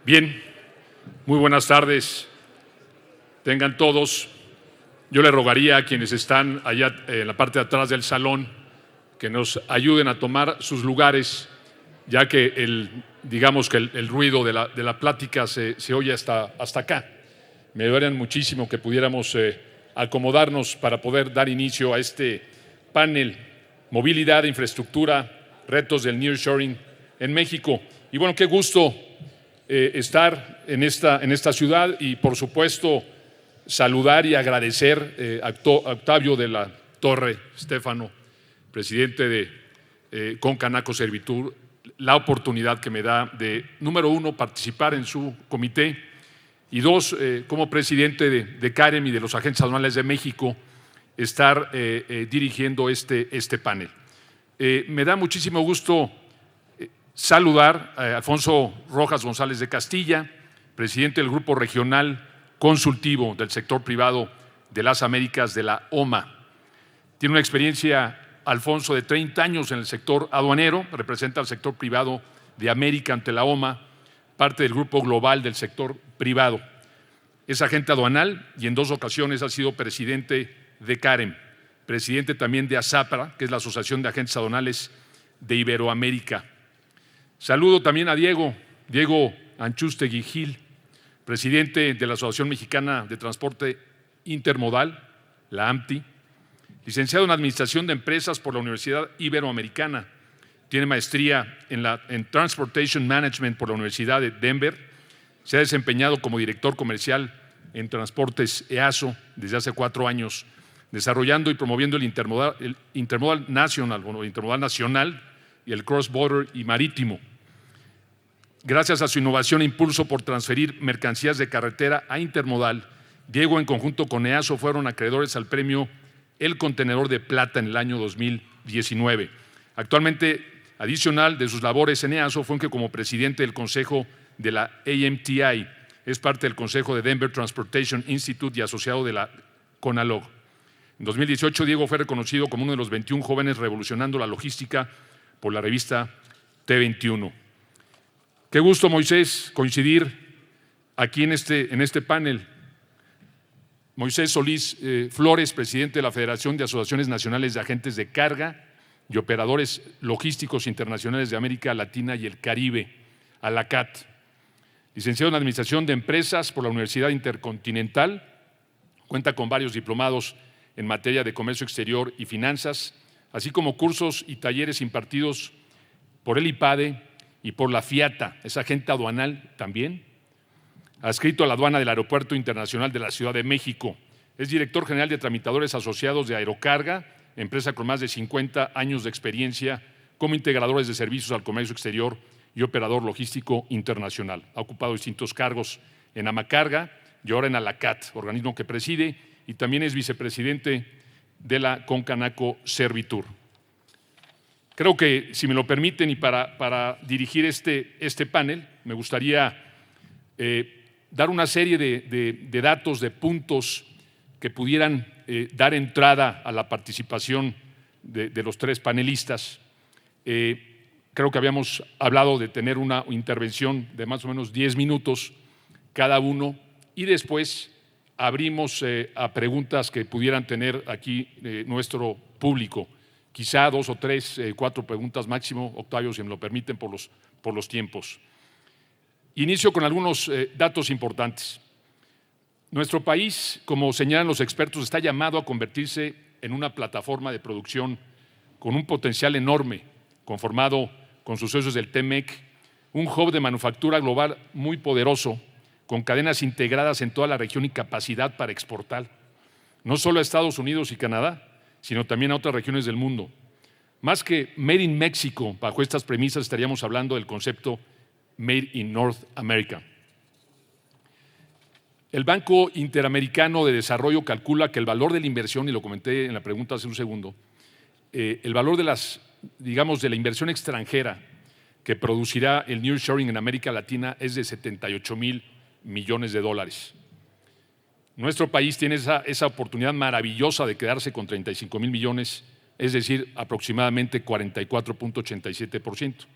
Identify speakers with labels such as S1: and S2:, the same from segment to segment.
S1: Bien, muy buenas tardes. Tengan todos. Yo le rogaría a quienes están allá en la parte de atrás del salón que nos ayuden a tomar sus lugares, ya que el ruido de la plática se oye hasta acá. Me ayudarían muchísimo que pudiéramos acomodarnos para poder dar inicio a este panel: movilidad, infraestructura, retos del nearshoring en México. Y bueno, qué gusto estar en esta ciudad y, por supuesto, saludar y agradecer a Octavio de la Torre Stefano, presidente de Concanaco Servitur, la oportunidad que me da de, número uno, participar en su comité, y dos, como presidente de CAREM y de los agentes aduanales de México, estar dirigiendo este panel. Me da muchísimo gusto saludar a Alfonso Rojas González de Castilla, presidente del Grupo Regional Consultivo del Sector Privado de las Américas de la OMA. Tiene una experiencia, Alfonso, de 30 años en el sector aduanero, representa al sector privado de América ante la OMA, parte del Grupo Global del Sector Privado. Es agente aduanal y en 2 ocasiones ha sido presidente de CAREM, presidente también de ASAPRA, que es la Asociación de Agentes Aduanales de Iberoamérica. Saludo también a Diego Anchustegui Gil, presidente de la Asociación Mexicana de Transporte Intermodal, la AMTI, licenciado en Administración de Empresas por la Universidad Iberoamericana, tiene maestría en Transportation Management por la Universidad de Denver, se ha desempeñado como director comercial en Transportes EASO desde hace 4 años, desarrollando y promoviendo el Intermodal Nacional y el Cross Border y Marítimo. Gracias a su innovación e impulso por transferir mercancías de carretera a intermodal, Diego, en conjunto con EASO, fueron acreedores al premio El Contenedor de Plata en el año 2019. Actualmente, adicional de sus labores en EASO, fue que como presidente del Consejo de la AMTI, es parte del Consejo de Denver Transportation Institute y asociado de la CONALOG. En 2018, Diego fue reconocido como uno de los 21 jóvenes revolucionando la logística por la revista T21. Qué gusto, Moisés, coincidir aquí en este panel. Moisés Solís Flores, presidente de la Federación de Asociaciones Nacionales de Agentes de Carga y Operadores Logísticos Internacionales de América Latina y el Caribe, ALACAT. Licenciado en Administración de Empresas por la Universidad Intercontinental, cuenta con varios diplomados en materia de comercio exterior y finanzas, así como cursos y talleres impartidos por el IPADE y por la FIATA, es agente aduanal también, adscrito a la aduana del Aeropuerto Internacional de la Ciudad de México. Es director general de tramitadores asociados de Aerocarga, empresa con más de 50 años de experiencia como integradores de servicios al comercio exterior y operador logístico internacional. Ha ocupado distintos cargos en Amacarga y ahora en ALACAT, organismo que preside, y también es vicepresidente de la Concanaco Servitur. Creo que, si me lo permiten, y para dirigir este panel, me gustaría dar una serie de datos, de puntos que pudieran dar entrada a la participación de los 3 panelistas. Creo que habíamos hablado de tener una intervención de más o menos 10 minutos cada uno y después abrimos a preguntas que pudieran tener aquí nuestro público. Quizá 2 o 3, 4 preguntas máximo, Octavio, si me lo permiten, por los tiempos. Inicio con algunos datos importantes. Nuestro país, como señalan los expertos, está llamado a convertirse en una plataforma de producción con un potencial enorme, conformado con sus socios del TEMEC, un hub de manufactura global muy poderoso, con cadenas integradas en toda la región y capacidad para exportar, no solo a Estados Unidos y Canadá, sino también a otras regiones del mundo. Más que Made in Mexico, bajo estas premisas estaríamos hablando del concepto Made in North America. El Banco Interamericano de Desarrollo calcula que el valor de la inversión, y lo comenté en la pregunta hace un segundo, el valor de la inversión extranjera que producirá el nearshoring en América Latina es de $78,000 millones. Nuestro país tiene esa oportunidad maravillosa de quedarse con 35,000 millones, es decir, aproximadamente 44.87%.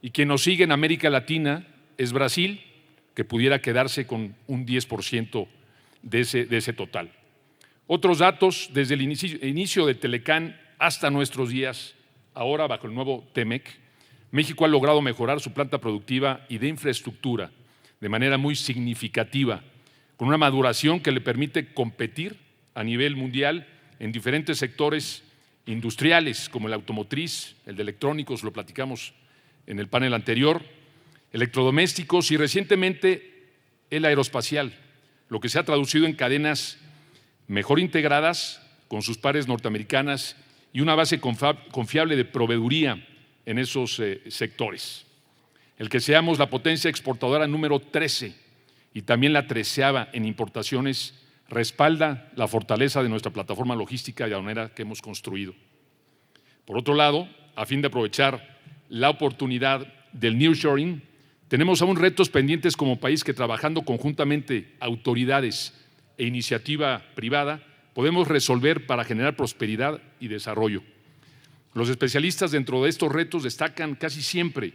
S1: Y quien nos sigue en América Latina es Brasil, que pudiera quedarse con un 10% de ese total. Otros datos, desde el inicio de Telecán hasta nuestros días, ahora bajo el nuevo TEMEC, México ha logrado mejorar su planta productiva y de infraestructura de manera muy significativa, con una maduración que le permite competir a nivel mundial en diferentes sectores industriales, como el automotriz, el de electrónicos, lo platicamos en el panel anterior, electrodomésticos y recientemente el aeroespacial, lo que se ha traducido en cadenas mejor integradas con sus pares norteamericanas y una base confiable de proveeduría en esos sectores. El que seamos la potencia exportadora número 13 y también la 13ª en importaciones respalda la fortaleza de nuestra plataforma logística y aduanera que hemos construido. Por otro lado, a fin de aprovechar la oportunidad del nearshoring, tenemos aún retos pendientes como país que, trabajando conjuntamente autoridades e iniciativa privada, podemos resolver para generar prosperidad y desarrollo. Los especialistas dentro de estos retos destacan casi siempre,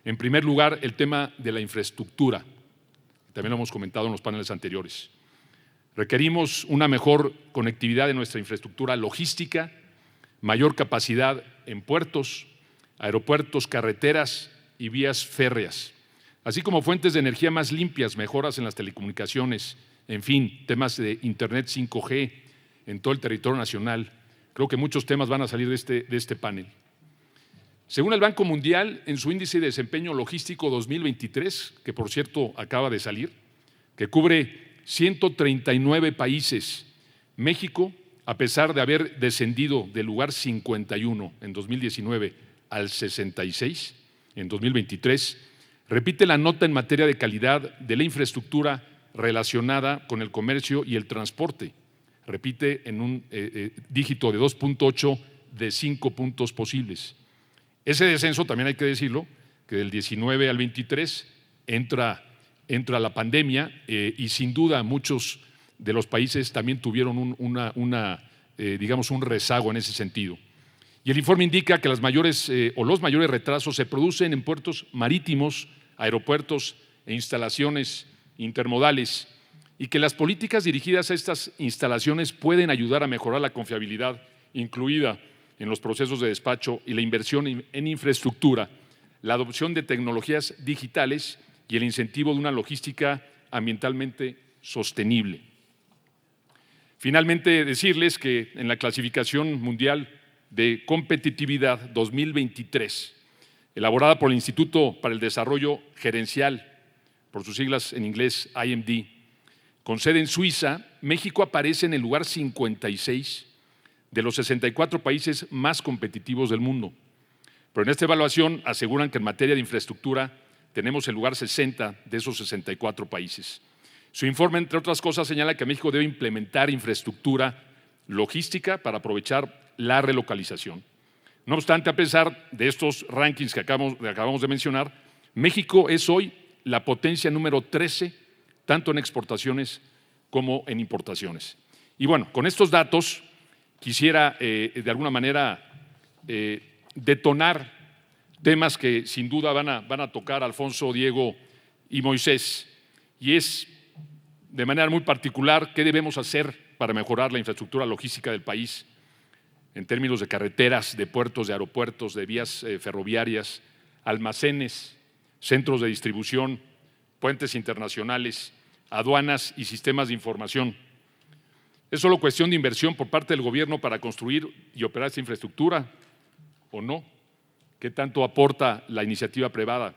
S1: en primer lugar, el tema de la infraestructura. También lo hemos comentado en los paneles anteriores. Requerimos una mejor conectividad de nuestra infraestructura logística, mayor capacidad en puertos, aeropuertos, carreteras y vías férreas, así como fuentes de energía más limpias, mejoras en las telecomunicaciones, en fin, temas de Internet 5G en todo el territorio nacional. Creo que muchos temas van a salir de este panel. Según el Banco Mundial, en su índice de desempeño logístico 2023, que por cierto acaba de salir, que cubre 139 países, México, a pesar de haber descendido del lugar 51 en 2019 al 66 en 2023, repite la nota en materia de calidad de la infraestructura relacionada con el comercio y el transporte. Repite en un dígito de 2.8 de 5 puntos posibles. Ese descenso, también hay que decirlo, que del 19 al 23 entra la pandemia y sin duda muchos de los países también tuvieron digamos un rezago en ese sentido. Y el informe indica que los mayores retrasos se producen en puertos marítimos, aeropuertos e instalaciones intermodales, y que las políticas dirigidas a estas instalaciones pueden ayudar a mejorar la confiabilidad incluida en los procesos de despacho y la inversión en infraestructura, la adopción de tecnologías digitales y el incentivo de una logística ambientalmente sostenible. Finalmente, decirles que en la clasificación mundial de competitividad 2023, elaborada por el Instituto para el Desarrollo Gerencial, por sus siglas en inglés IMD, con sede en Suiza, México aparece en el lugar 56 de los 64 países más competitivos del mundo. Pero en esta evaluación aseguran que en materia de infraestructura tenemos el lugar 60 de esos 64 países. Su informe, entre otras cosas, señala que México debe implementar infraestructura logística para aprovechar la relocalización. No obstante, a pesar de estos rankings que acabamos de mencionar, México es hoy la potencia número 13, tanto en exportaciones como en importaciones. Y bueno, con estos datos quisiera de alguna manera detonar temas que sin duda van a tocar Alfonso, Diego y Moisés, y es de manera muy particular qué debemos hacer para mejorar la infraestructura logística del país en términos de carreteras, de puertos, de aeropuertos, de vías ferroviarias, almacenes, centros de distribución, puentes internacionales, aduanas y sistemas de información. ¿Es solo cuestión de inversión por parte del gobierno para construir y operar esta infraestructura o no? ¿Qué tanto aporta la iniciativa privada?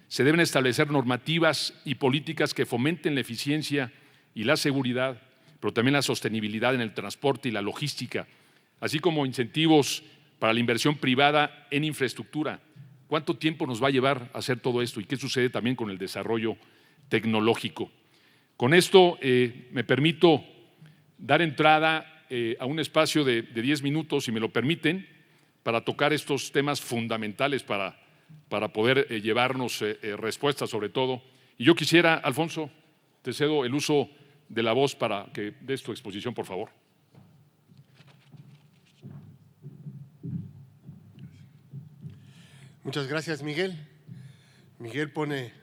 S1: Se deben establecer normativas y políticas que fomenten la eficiencia y la seguridad, pero también la sostenibilidad en el transporte y la logística, así como incentivos para la inversión privada en infraestructura. ¿Cuánto tiempo nos va a llevar a hacer todo esto y qué sucede también con el desarrollo tecnológico? Con esto me permito dar entrada a un espacio de 10 minutos, si me lo permiten, para tocar estos temas fundamentales para poder llevarnos respuestas sobre todo. Y yo quisiera, Alfonso, te cedo el uso de la voz para que des tu exposición, por favor.
S2: Muchas gracias, Miguel. Miguel pone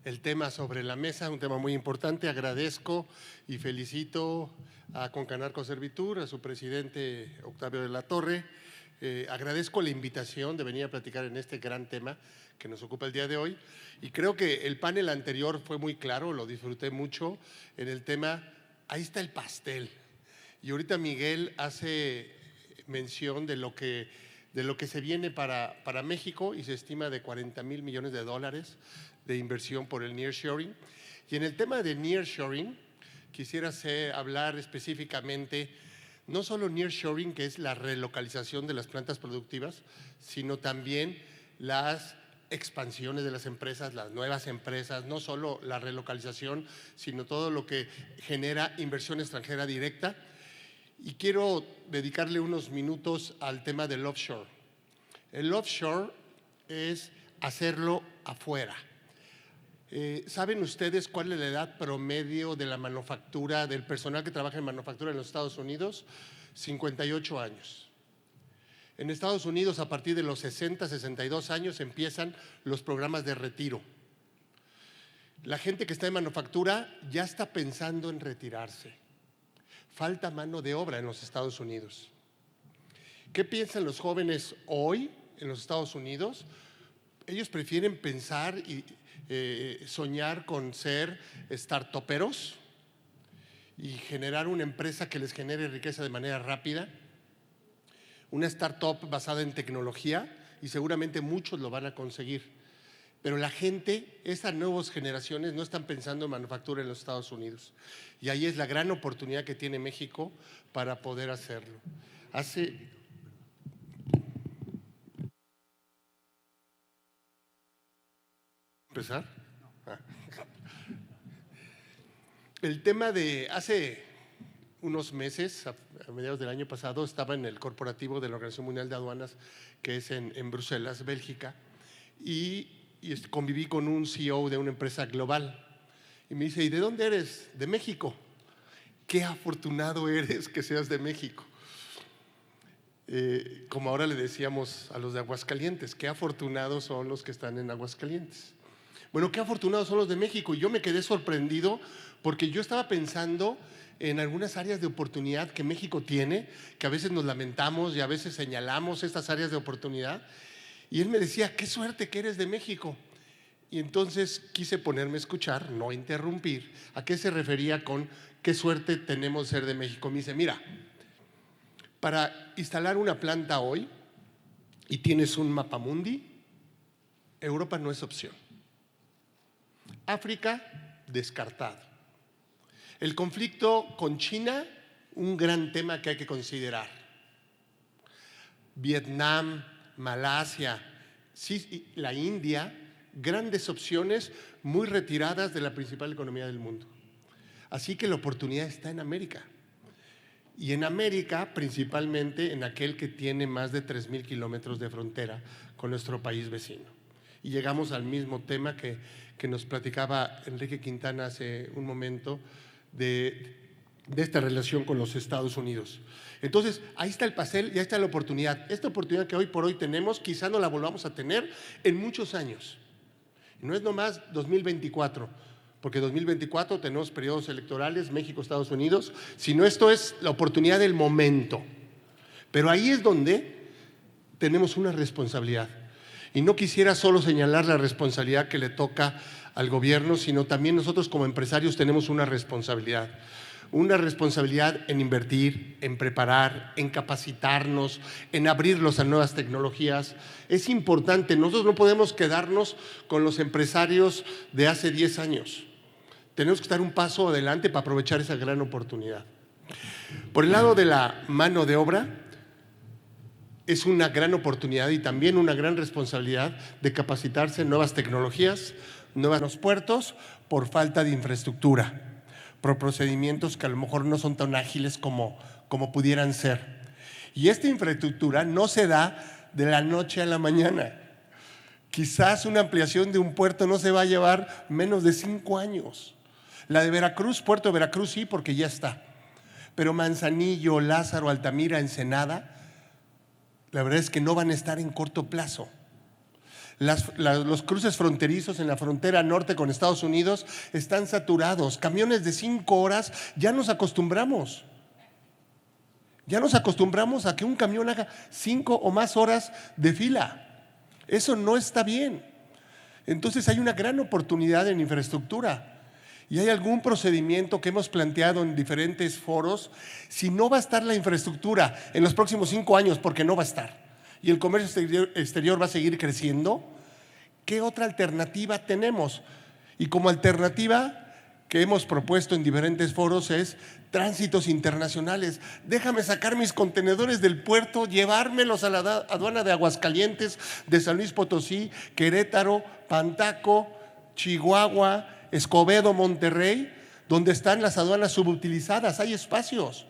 S2: el tema sobre la mesa, un tema muy importante. Agradezco y felicito a Concanarco Servitur, a su presidente Octavio de la Torre. Agradezco la invitación de venir a platicar en este gran tema que nos ocupa el día de hoy. Y creo que el panel anterior fue muy claro, lo disfruté mucho en el tema. Ahí está el pastel. Y ahorita Miguel hace mención de lo que se viene para México, y se estima de 40,000 millones de dólares de inversión por el nearshoring. Y en el tema de nearshoring, quisiera hablar específicamente, no solo nearshoring, que es la relocalización de las plantas productivas, sino también las expansiones de las empresas, las nuevas empresas, no solo la relocalización, sino todo lo que genera inversión extranjera directa. Y quiero dedicarle unos minutos al tema del offshore. El offshore es hacerlo afuera. ¿Saben ustedes cuál es la edad promedio de la manufactura, del personal que trabaja en manufactura en los Estados Unidos? 58 años. En Estados Unidos, a partir de los 60, 62 años, empiezan los programas de retiro. La gente que está en manufactura ya está pensando en retirarse. Falta mano de obra en los Estados Unidos. ¿Qué piensan los jóvenes hoy en los Estados Unidos? Ellos prefieren pensar y soñar con ser startuperos y generar una empresa que les genere riqueza de manera rápida. Una startup basada en tecnología, y seguramente muchos lo van a conseguir. Pero la gente, estas nuevas generaciones, no están pensando en manufactura en los Estados Unidos. Y ahí es la gran oportunidad que tiene México para poder hacerlo. ¿Empezar? El tema de hace unos meses, a mediados del año pasado, estaba en el corporativo de la Organización Mundial de Aduanas, que es en Bruselas, Bélgica, y conviví con un CEO de una empresa global. Y me dice, ¿y de dónde eres? De México. Qué afortunado eres que seas de México. Como ahora le decíamos a los de Aguascalientes, qué afortunados son los que están en Aguascalientes. Bueno, qué afortunados son los de México. Y yo me quedé sorprendido porque yo estaba pensando en algunas áreas de oportunidad que México tiene, que a veces nos lamentamos y a veces señalamos estas áreas de oportunidad. Y él me decía, qué suerte que eres de México. Y entonces quise ponerme a escuchar, no interrumpir, a qué se refería con qué suerte tenemos de ser de México. Me dice, mira, para instalar una planta hoy y tienes un mapamundi, Europa no es opción. África, descartado. El conflicto con China, un gran tema que hay que considerar. Vietnam, Malasia, sí, la India, grandes opciones muy retiradas de la principal economía del mundo. Así que la oportunidad está en América. Y en América, principalmente en aquel que tiene más de 3,000 kilómetros de frontera con nuestro país vecino. Y llegamos al mismo tema que nos platicaba Enrique Quintana hace un momento de esta relación con los Estados Unidos. Entonces, ahí está el pastel y ahí está la oportunidad. Esta oportunidad que hoy por hoy tenemos, quizá no la volvamos a tener en muchos años. No es nomás 2024, porque 2024 tenemos periodos electorales, México, Estados Unidos, sino esto es la oportunidad del momento. Pero ahí es donde tenemos una responsabilidad. Y no quisiera solo señalar la responsabilidad que le toca al gobierno, sino también nosotros como empresarios tenemos una responsabilidad. Una responsabilidad en invertir, en preparar, en capacitarnos, en abrirlos a nuevas tecnologías. Es importante, nosotros no podemos quedarnos con los empresarios de hace 10 años. Tenemos que estar un paso adelante para aprovechar esa gran oportunidad. Por el lado de la mano de obra, es una gran oportunidad y también una gran responsabilidad de capacitarse en nuevas tecnologías, nuevos puertos, por falta de infraestructura, por procedimientos que a lo mejor no son tan ágiles como pudieran ser. Y esta infraestructura no se da de la noche a la mañana. Quizás una ampliación de un puerto no se va a llevar menos de 5 años. La de Veracruz, Puerto de Veracruz sí, porque ya está. Pero Manzanillo, Lázaro, Altamira, Ensenada, la verdad es que no van a estar en corto plazo. Los cruces fronterizos en la frontera norte con Estados Unidos están saturados. Camiones de 5 horas, ya nos acostumbramos. Ya nos acostumbramos a que un camión haga 5 o más horas de fila. Eso no está bien. Entonces hay una gran oportunidad en infraestructura. Y hay algún procedimiento que hemos planteado en diferentes foros. Si no va a estar la infraestructura en los próximos 5 años, porque no va a estar, y el comercio exterior va a seguir creciendo, ¿qué otra alternativa tenemos? Y como alternativa que hemos propuesto en diferentes foros es tránsitos internacionales. Déjame sacar mis contenedores del puerto, llevármelos a la aduana de Aguascalientes, de San Luis Potosí, Querétaro, Pantaco, Chihuahua, Escobedo, Monterrey, donde están las aduanas subutilizadas. Hay espacios.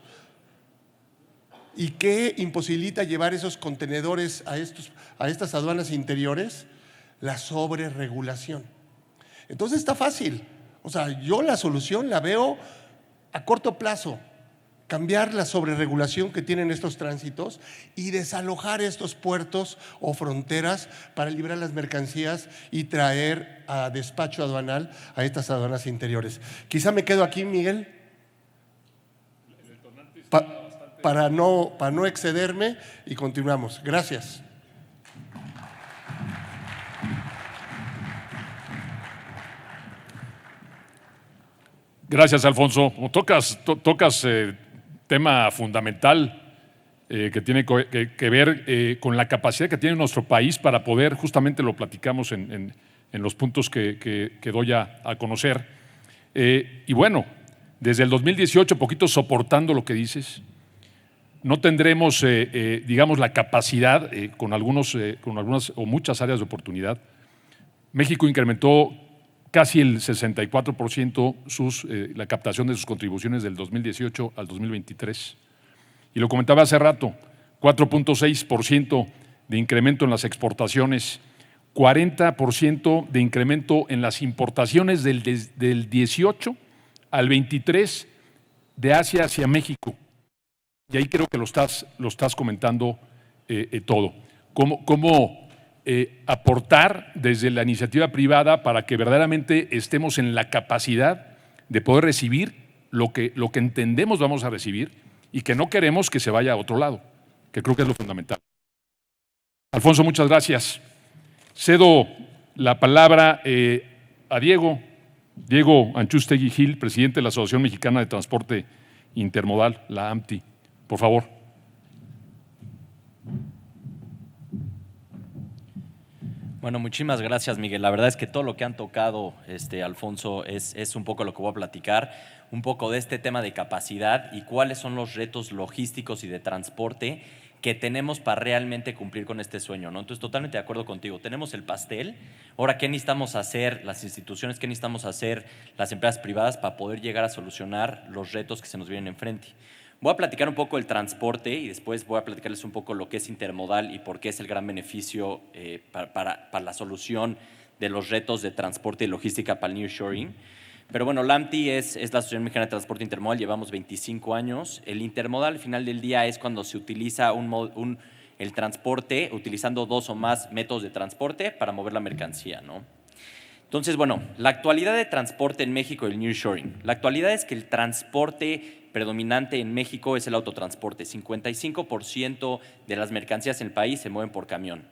S2: ¿Y qué imposibilita llevar esos contenedores a estas aduanas interiores? La sobreregulación. Entonces está fácil. O sea, yo la solución la veo a corto plazo. Cambiar la sobreregulación que tienen estos tránsitos y desalojar estos puertos o fronteras para liberar las mercancías y traer a despacho aduanal a estas aduanas interiores. Quizá me quedo aquí, Miguel, para no excederme, y continuamos. Gracias.
S1: Gracias, Alfonso. Tocas tema fundamental que tiene que ver con la capacidad que tiene nuestro país para poder, justamente lo platicamos en los puntos que doy a conocer. Y bueno, desde el 2018, poquito soportando lo que dices, no tendremos, digamos, la capacidad con algunas o muchas áreas de oportunidad. México incrementó casi el 64% la captación de sus contribuciones del 2018 al 2023. Y lo comentaba hace rato, 4.6% de incremento en las exportaciones, 40% de incremento en las importaciones del 18 al 23 de Asia hacia México. Y ahí creo que lo estás comentando todo. ¿Cómo aportar desde la iniciativa privada para que verdaderamente estemos en la capacidad de poder recibir lo que entendemos vamos a recibir y que no queremos que se vaya a otro lado, que creo que es lo fundamental? Alfonso, muchas gracias. Cedo la palabra a Diego Anchustegui Gil, presidente de la Asociación Mexicana de Transporte Intermodal, la AMTI. Por favor.
S3: Bueno, muchísimas gracias, Miguel. La verdad es que todo lo que han tocado, Alfonso, es un poco lo que voy a platicar, un poco de este tema de capacidad y cuáles son los retos logísticos y de transporte que tenemos para realmente cumplir con este sueño, ¿no? Entonces, totalmente de acuerdo contigo. Tenemos el pastel. Ahora, ¿qué necesitamos hacer las instituciones? ¿Qué necesitamos hacer las empresas privadas para poder llegar a solucionar los retos que se nos vienen enfrente? Voy a platicar un poco del transporte y después voy a platicarles un poco lo que es intermodal y por qué es el gran beneficio para la solución de los retos de transporte y logística para el nearshoring. Pero bueno, la AMTI es la Asociación Mexicana de Transporte Intermodal, llevamos 25 años. El intermodal, al final del día, es cuando se utiliza el transporte utilizando 2 o más métodos de transporte para mover la mercancía, ¿no? Entonces, bueno, la actualidad de transporte en México y el nearshoring. La actualidad es que el transporte predominante en México es el autotransporte. 55% de las mercancías en el país se mueven por camión.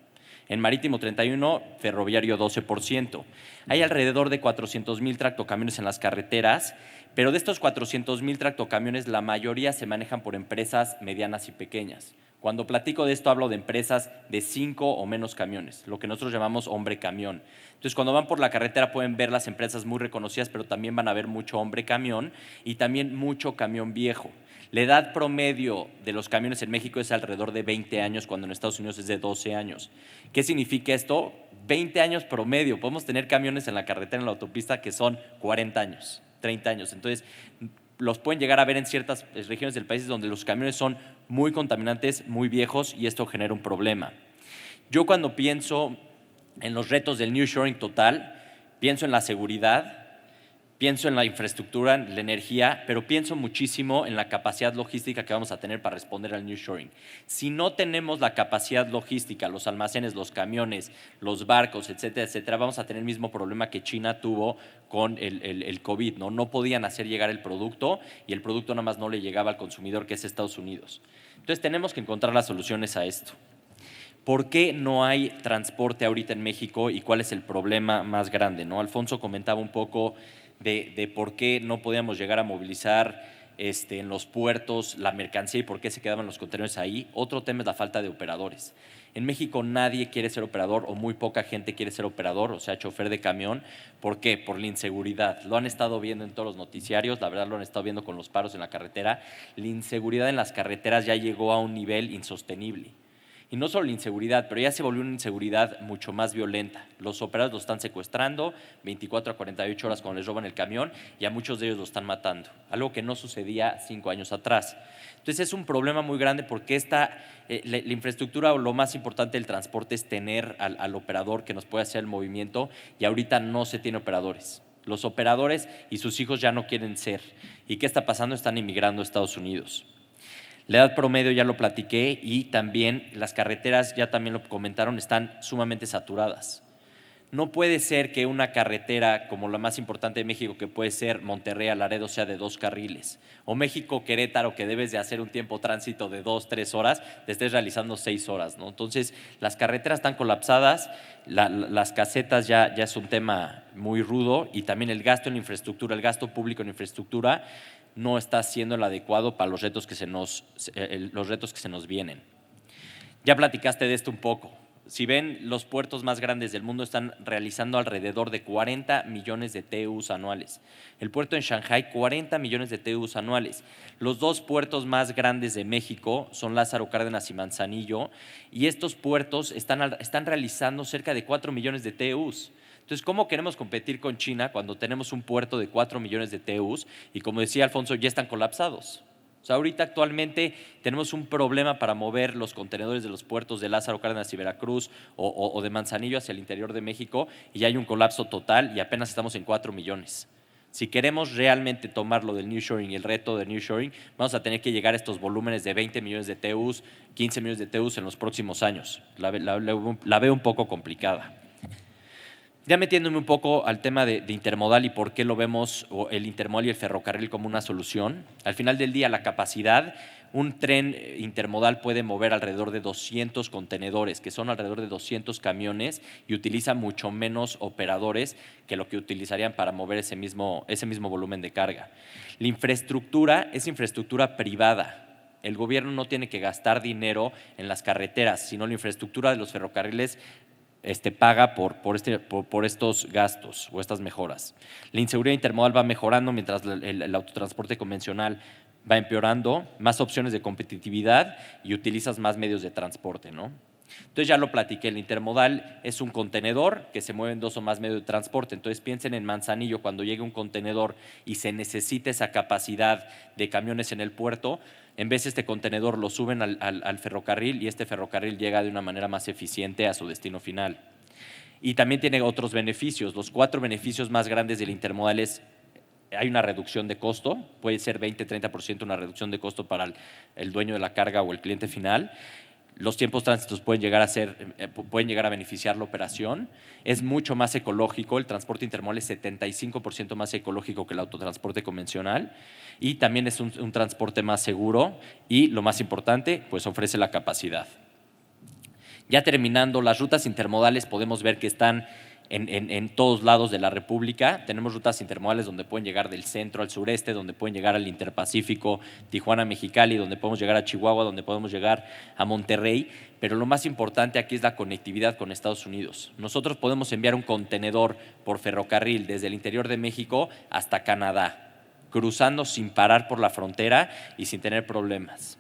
S3: En marítimo 31%, ferroviario 12%. Hay alrededor de 400,000 tractocamiones en las carreteras, pero de estos 400,000 tractocamiones, la mayoría se manejan por empresas medianas y pequeñas. Cuando platico de esto, hablo de empresas de 5 o menos camiones, lo que nosotros llamamos hombre camión. Entonces, cuando van por la carretera pueden ver las empresas muy reconocidas, pero también van a ver mucho hombre camión y también mucho camión viejo. La edad promedio de los camiones en México es alrededor de 20 años, cuando en Estados Unidos es de 12 años. ¿Qué significa esto? 20 años promedio. Podemos tener camiones en la carretera, en la autopista, que son 40 años, 30 años. Entonces, los pueden llegar a ver en ciertas regiones del país donde los camiones son muy contaminantes, muy viejos, y esto genera un problema. Yo, cuando pienso en los retos del nearshoring total, pienso en la seguridad, pienso en la infraestructura, en la energía, pero pienso muchísimo en la capacidad logística que vamos a tener para responder al nearshoring. Si no tenemos la capacidad logística, los almacenes, los camiones, los barcos, etcétera, etcétera, vamos a tener el mismo problema que China tuvo con el COVID, ¿no? No podían hacer llegar el producto y el producto nada más no le llegaba al consumidor, que es Estados Unidos. Entonces tenemos que encontrar las soluciones a esto. ¿Por qué no hay transporte ahorita en México y cuál es el problema más grande, ¿no? Alfonso comentaba un poco de por qué no podíamos llegar a movilizar en los puertos la mercancía y por qué se quedaban los contenedores ahí. Otro tema es la falta de operadores. En México nadie quiere ser operador o muy poca gente quiere ser operador, o sea, chofer de camión. ¿Por qué? Por la inseguridad. Lo han estado viendo en todos los noticiarios, la verdad lo han estado viendo con los paros en la carretera. La inseguridad en las carreteras ya llegó a un nivel insostenible. Y no solo la inseguridad, pero ya se volvió una inseguridad mucho más violenta. Los operadores los están secuestrando 24 a 48 horas cuando les roban el camión y a muchos de ellos los están matando, algo que no sucedía 5 años atrás. Entonces es un problema muy grande porque la infraestructura o lo más importante del transporte es tener al operador que nos pueda hacer el movimiento y ahorita no se tiene operadores. Los operadores y sus hijos ya no quieren ser. ¿Y qué está pasando? Están emigrando a Estados Unidos. La edad promedio ya lo platiqué y también las carreteras, ya también lo comentaron, están sumamente saturadas. No puede ser que una carretera como la más importante de México, que puede ser Monterrey a Laredo, sea de 2 carriles. O México-Querétaro, que debes de hacer un tiempo tránsito de 2-3 horas, te estés realizando 6 horas, ¿no? Entonces, las carreteras están colapsadas, las casetas ya es un tema muy rudo y también el gasto en infraestructura, el gasto público en infraestructura no está siendo el adecuado para los retos que se nos vienen. Ya platicaste de esto un poco. Si ven, los puertos más grandes del mundo están realizando alrededor de 40 millones de TEUs anuales. El puerto en Shanghái, 40 millones de TEUs anuales. Los 2 puertos más grandes de México son Lázaro Cárdenas y Manzanillo, y estos puertos están realizando cerca de 4 millones de TEUs. Entonces, ¿cómo queremos competir con China cuando tenemos un puerto de 4 millones de TEUs y, como decía Alfonso, ya están colapsados? O sea, ahorita actualmente tenemos un problema para mover los contenedores de los puertos de Lázaro Cárdenas y Veracruz o de Manzanillo hacia el interior de México y ya hay un colapso total y apenas estamos en 4 millones. Si queremos realmente tomar lo del nearshoring y el reto del nearshoring, vamos a tener que llegar a estos volúmenes de 20 millones de TEUs, 15 millones de TEUs en los próximos años. La veo un poco complicada. Ya metiéndome un poco al tema de intermodal y por qué lo vemos el intermodal y el ferrocarril como una solución. Al final del día, la capacidad, un tren intermodal puede mover alrededor de 200 contenedores, que son alrededor de 200 camiones, y utiliza mucho menos operadores que lo que utilizarían para mover ese mismo volumen de carga. La infraestructura es infraestructura privada. El gobierno no tiene que gastar dinero en las carreteras, sino la infraestructura de los ferrocarriles paga por estos gastos o estas mejoras. La inseguridad intermodal va mejorando mientras el autotransporte convencional va empeorando, más opciones de competitividad y utilizas más medios de transporte, ¿no? Entonces ya lo platiqué, el intermodal es un contenedor que se mueve en 2 o más medios de transporte. Entonces piensen en Manzanillo, cuando llegue un contenedor y se necesita esa capacidad de camiones en el puerto, en vez de este contenedor lo suben al ferrocarril y este ferrocarril llega de una manera más eficiente a su destino final. Y también tiene otros beneficios. Los 4 beneficios más grandes del intermodal es: hay una reducción de costo, puede ser 20-30% una reducción de costo para el dueño de la carga o el cliente final. Los tiempos tránsitos pueden llegar a beneficiar la operación. Es mucho más ecológico. El transporte intermodal es 75% más ecológico que el autotransporte convencional. Y también es un transporte más seguro. Y lo más importante, pues ofrece la capacidad. Ya terminando, las rutas intermodales podemos ver que están en todos lados de la República. Tenemos rutas intermodales donde pueden llegar del centro al sureste, donde pueden llegar al Interpacífico, Tijuana-Mexicali, donde podemos llegar a Chihuahua, donde podemos llegar a Monterrey. Pero lo más importante aquí es la conectividad con Estados Unidos. Nosotros podemos enviar un contenedor por ferrocarril desde el interior de México hasta Canadá, cruzando sin parar por la frontera y sin tener problemas.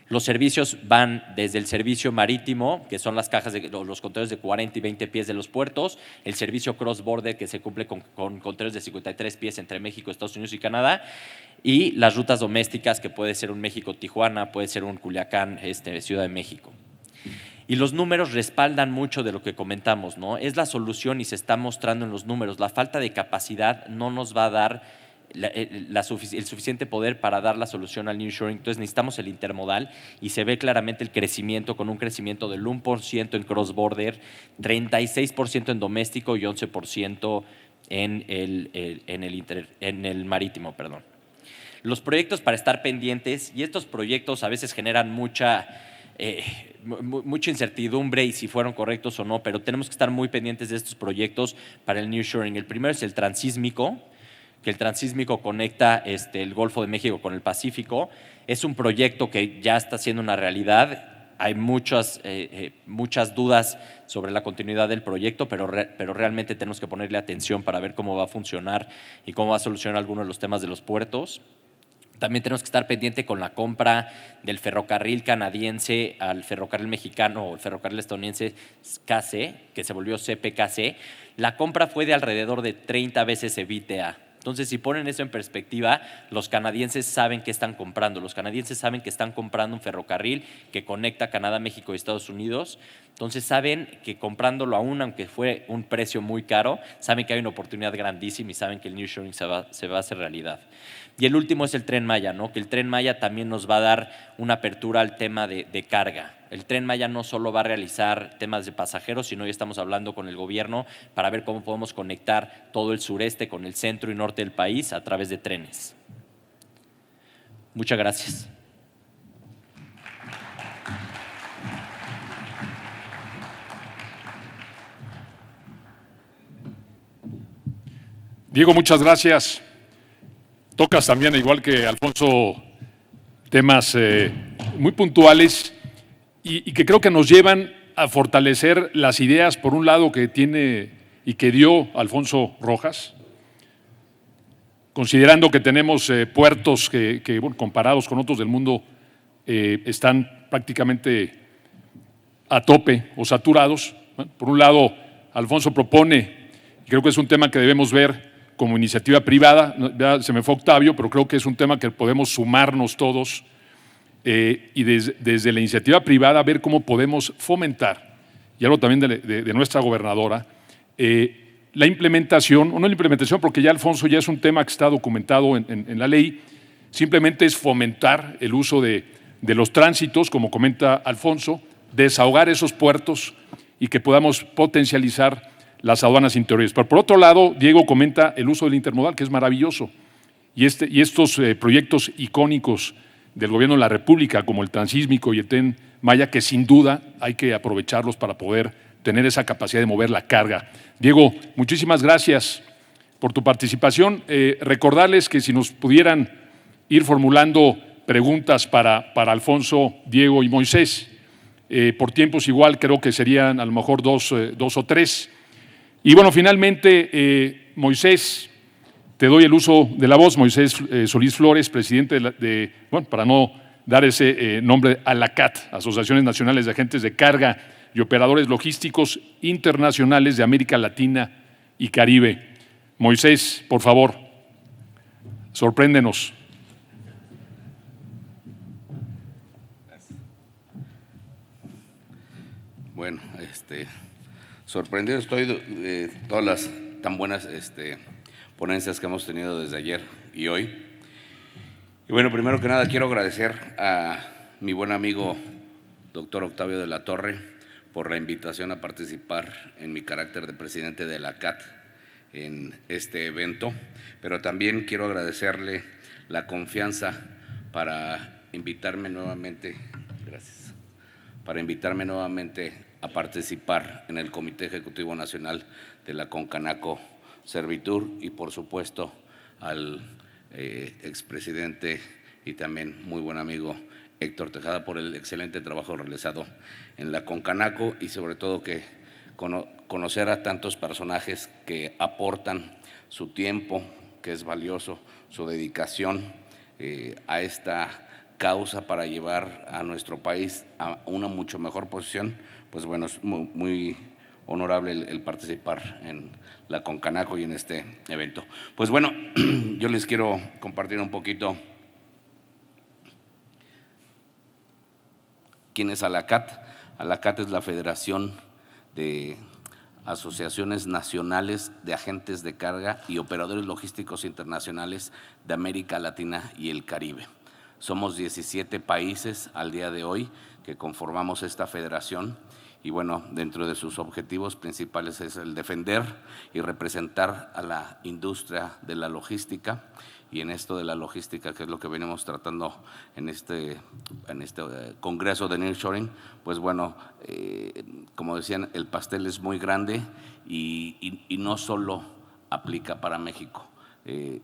S3: Los servicios van desde el servicio marítimo, que son las cajas los contenedores de 40 y 20 pies de los puertos, el servicio cross-border, que se cumple con contenedores de 53 pies entre México, Estados Unidos y Canadá, y las rutas domésticas, que puede ser un México-Tijuana, puede ser un Culiacán, Ciudad de México. Y los números respaldan mucho de lo que comentamos, ¿no? Es la solución y se está mostrando en los números. La falta de capacidad no nos va a dar el suficiente poder para dar la solución al nearshoring. Entonces necesitamos el intermodal y se ve claramente el crecimiento, con un crecimiento del 1% en cross-border, 36% en doméstico y 11% en el marítimo, perdón. Los proyectos para estar pendientes, y estos proyectos a veces generan mucha incertidumbre y si fueron correctos o no, pero tenemos que estar muy pendientes de estos proyectos para el nearshoring. El primero es el transísmico, que el transísmico conecta el Golfo de México con el Pacífico. Es un proyecto que ya está siendo una realidad. Hay muchas dudas sobre la continuidad del proyecto, pero realmente tenemos que ponerle atención para ver cómo va a funcionar y cómo va a solucionar algunos de los temas de los puertos. También tenemos que estar pendiente con la compra del ferrocarril canadiense al ferrocarril mexicano o el ferrocarril estadounidense KC, que se volvió CPKC. La compra fue de alrededor de 30 veces EBITDA. Entonces, si ponen eso en perspectiva, los canadienses saben que están comprando. Los canadienses saben que están comprando un ferrocarril que conecta Canadá, México y Estados Unidos. Entonces, saben que comprándolo aún, aunque fue un precio muy caro, saben que hay una oportunidad grandísima y saben que el nearshoring se va a hacer realidad. Y el último es el Tren Maya, ¿no? Que el Tren Maya también nos va a dar una apertura al tema de carga. El Tren Maya no solo va a realizar temas de pasajeros, sino ya estamos hablando con el gobierno para ver cómo podemos conectar todo el sureste con el centro y norte del país a través de trenes. Muchas gracias.
S1: Diego, muchas gracias. Tocas también, igual que Alfonso, temas muy puntuales y que creo que nos llevan a fortalecer las ideas, por un lado, que tiene y que dio Alfonso Rojas, considerando que tenemos puertos que bueno, comparados con otros del mundo, están prácticamente a tope o saturados. Bueno, por un lado, Alfonso propone, y creo que es un tema que debemos ver como iniciativa privada, ya se me fue Octavio, pero creo que es un tema que podemos sumarnos todos y desde la iniciativa privada ver cómo podemos fomentar, y algo también de nuestra gobernadora, la implementación, o no la implementación, porque ya Alfonso ya es un tema que está documentado en la ley, simplemente es fomentar el uso de los tránsitos, como comenta Alfonso, desahogar esos puertos y que podamos potencializar las aduanas interiores. Pero por otro lado, Diego comenta el uso del intermodal, que es maravilloso, y estos proyectos icónicos del gobierno de la República, como el transísmico y el Tren Maya, que sin duda hay que aprovecharlos para poder tener esa capacidad de mover la carga. Diego, muchísimas gracias por tu participación. Recordarles que si nos pudieran ir formulando preguntas para Alfonso, Diego y Moisés, por tiempos igual creo que serían a lo mejor dos o tres. Y bueno, finalmente, Moisés, te doy el uso de la voz. Moisés Solís Flores, presidente bueno, para no dar ese nombre, ALACAT, Asociaciones Nacionales de Agentes de Carga y Operadores Logísticos Internacionales de América Latina y Caribe. Moisés, por favor, sorpréndenos.
S4: Bueno, sorprendido estoy de todas las tan buenas ponencias que hemos tenido desde ayer y hoy. Y bueno, primero que nada quiero agradecer a mi buen amigo doctor Octavio de la Torre por la invitación a participar en mi carácter de presidente de la CAT en este evento, pero también quiero agradecerle la confianza para invitarme nuevamente, gracias, para invitarme nuevamente a participar en el Comité Ejecutivo Nacional de la Concanaco Servitur y por supuesto al expresidente y también muy buen amigo Héctor Tejada por el excelente trabajo realizado en la Concanaco y sobre todo que conocer a tantos personajes que aportan su tiempo, que es valioso, su dedicación a esta causa para llevar a nuestro país a una mucho mejor posición, pues bueno, es muy honorable el participar en la Concanaco y en este evento. Pues bueno, yo les quiero compartir un poquito quién es ALACAT. ALACAT es la Federación de Asociaciones Nacionales de Agentes de Carga y Operadores Logísticos Internacionales de América Latina y el Caribe. Somos 17 países al día de hoy que conformamos esta federación y bueno, dentro de sus objetivos principales es el defender y representar a la industria de la logística, y en esto de la logística, que es lo que venimos tratando en este congreso de nearshoring, pues bueno, como decían, el pastel es muy grande y no solo aplica para México.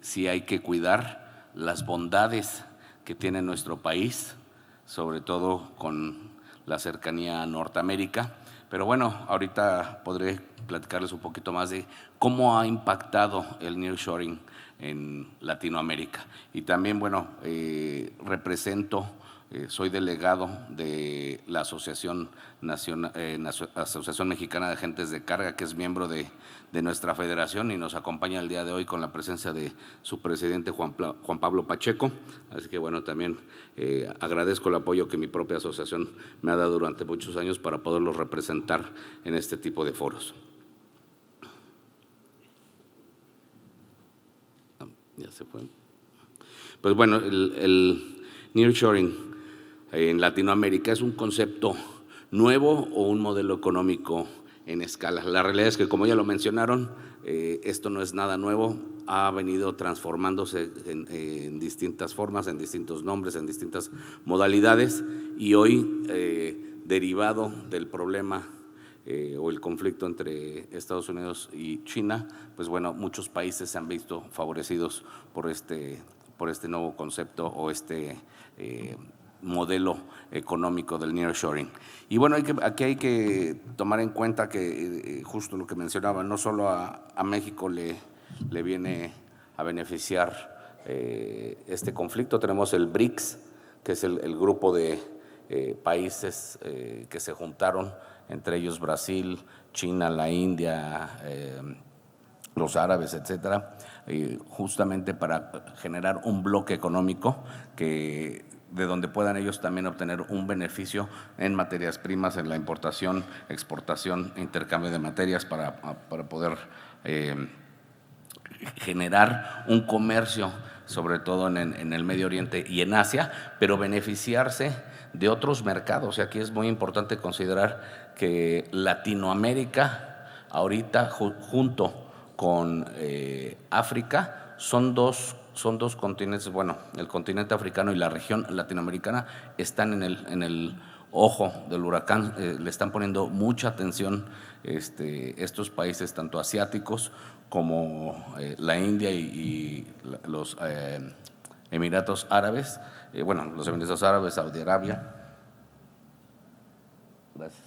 S4: Sí hay que cuidar las bondades que tiene nuestro país, sobre todo con la cercanía a Norteamérica, pero bueno, ahorita podré platicarles un poquito más de cómo ha impactado el nearshoring en Latinoamérica. Y también, bueno, soy delegado de la Asociación Mexicana de Agentes de Carga, que es miembro de nuestra federación y nos acompaña el día de hoy con la presencia de su presidente Juan Pablo Pacheco. Así que bueno, también agradezco el apoyo que mi propia asociación me ha dado durante muchos años para poderlos representar en este tipo de foros. Ya se fue. Pues bueno, el nearshoring en Latinoamérica es un concepto nuevo o un modelo económico en escala. La realidad es que, como ya lo mencionaron, esto no es nada nuevo, ha venido transformándose en distintas formas, en distintos nombres, en distintas modalidades, y hoy, derivado del problema o el conflicto entre Estados Unidos y China, pues bueno, muchos países se han visto favorecidos por este nuevo concepto o modelo económico del nearshoring. Y bueno, aquí hay que tomar en cuenta que justo lo que mencionaba, no solo a México le viene a beneficiar este conflicto. Tenemos el BRICS, que es el grupo de países que se juntaron, entre ellos Brasil, China, la India, los árabes, etcétera, justamente para generar un bloque económico de donde puedan ellos también obtener un beneficio en materias primas, en la importación, exportación, intercambio de materias para poder generar un comercio, sobre todo en el Medio Oriente y en Asia, pero beneficiarse de otros mercados. Y aquí es muy importante considerar que Latinoamérica ahorita junto con África son dos continentes. Bueno, el continente africano y la región latinoamericana están en el ojo del huracán, le están poniendo mucha atención estos países, tanto asiáticos como la India y los Emiratos Árabes, los Emiratos Árabes, Saudi Arabia. Gracias.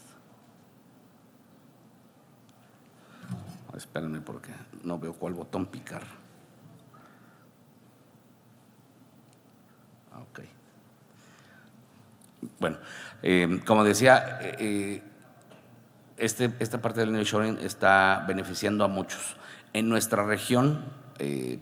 S4: Espérenme porque no veo cuál botón picar. Ok. Bueno, como decía, esta parte del nearshoring está beneficiando a muchos. En nuestra región,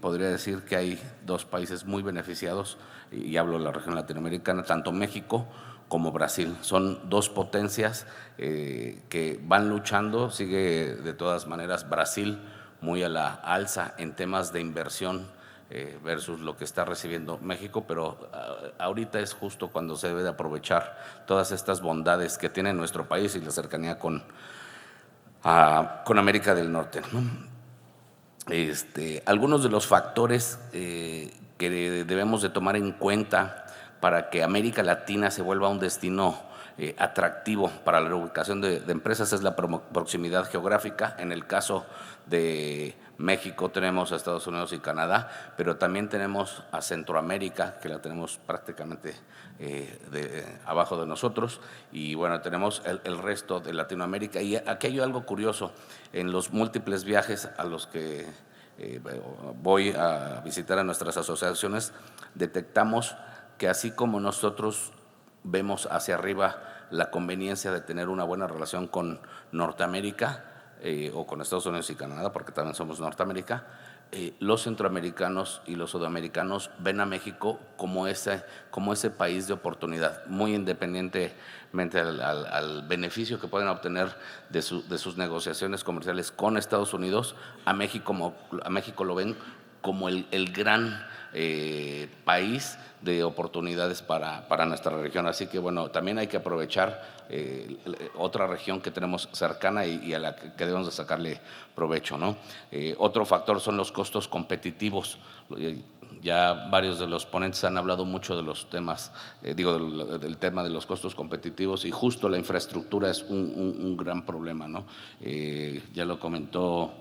S4: podría decir que hay dos países muy beneficiados, y hablo de la región latinoamericana, tanto México como Brasil. Son dos potencias que van luchando. Sigue de todas maneras Brasil muy a la alza en temas de inversión versus lo que está recibiendo México, pero ahorita es justo cuando se debe de aprovechar todas estas bondades que tiene nuestro país y la cercanía con América del Norte, ¿no? Algunos de los factores que debemos de tomar en cuenta para que América Latina se vuelva un destino atractivo para la ubicación de empresas es la proximidad geográfica. En el caso de México tenemos a Estados Unidos y Canadá, pero también tenemos a Centroamérica, que la tenemos prácticamente abajo de nosotros, y bueno, tenemos el resto de Latinoamérica. Y aquí hay algo curioso: en los múltiples viajes a los que voy a visitar a nuestras asociaciones, detectamos que así como nosotros vemos hacia arriba la conveniencia de tener una buena relación con Norteamérica o con Estados Unidos y Canadá, porque también somos Norteamérica, los centroamericanos y los sudamericanos ven a México como ese país de oportunidad, muy independientemente al beneficio que pueden obtener de sus negociaciones comerciales con Estados Unidos. A México lo ven como el gran país de oportunidades para nuestra región. Así que bueno, también hay que aprovechar otra región que tenemos cercana y a la que debemos de sacarle provecho, ¿no? Otro factor son los costos competitivos. Ya varios de los ponentes han hablado mucho de los temas, del tema de los costos competitivos, y justo la infraestructura es un gran problema, ¿no? Ya lo comentó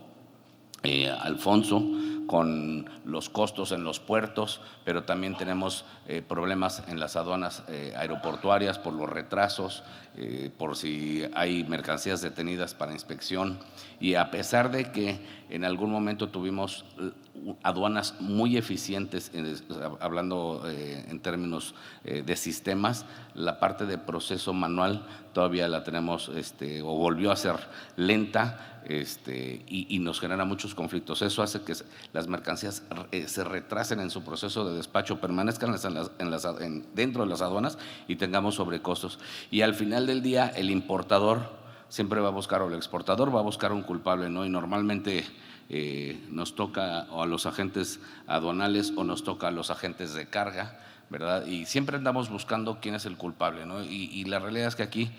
S4: Alfonso, con los costos en los puertos, pero también tenemos problemas en las aduanas aeroportuarias por los retrasos, por si hay mercancías detenidas para inspección. Y a pesar de que en algún momento tuvimos aduanas muy eficientes, hablando en términos de sistemas, la parte de proceso manual todavía la tenemos o volvió a ser lenta, y nos genera muchos conflictos. Eso hace que las mercancías se retrasen en su proceso de despacho, permanezcan dentro de las aduanas y tengamos sobrecostos. Y al final del día el importador siempre va a buscar, o el exportador va a buscar un culpable, ¿no? Y normalmente nos toca o a los agentes aduanales o nos toca a los agentes de carga, ¿verdad? Y siempre andamos buscando quién es el culpable, ¿no? Y la realidad es que aquí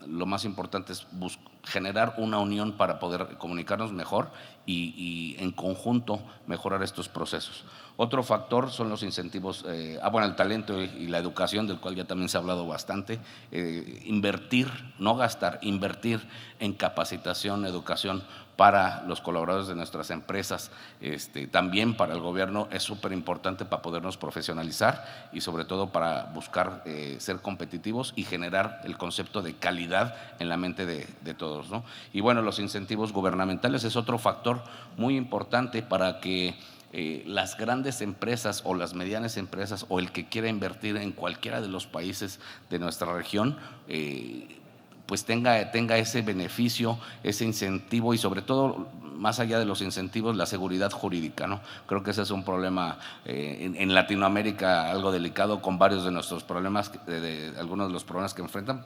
S4: lo más importante es generar una unión para poder comunicarnos mejor y en conjunto mejorar estos procesos. Otro factor son los incentivos, el talento y la educación, del cual ya también se ha hablado bastante. Invertir, no gastar, invertir en capacitación, educación para los colaboradores de nuestras empresas, también para el gobierno es súper importante para podernos profesionalizar y sobre todo para buscar ser competitivos y generar el concepto de calidad en la mente de todos, ¿no? Y bueno, los incentivos gubernamentales es otro factor muy importante para que las grandes empresas o las medianas empresas o el que quiera invertir en cualquiera de los países de nuestra región pues tenga ese beneficio, ese incentivo y sobre todo, más allá de los incentivos, la seguridad jurídica, ¿no? Creo que ese es un problema en Latinoamérica algo delicado, con varios de nuestros problemas, algunos de los problemas que enfrentan,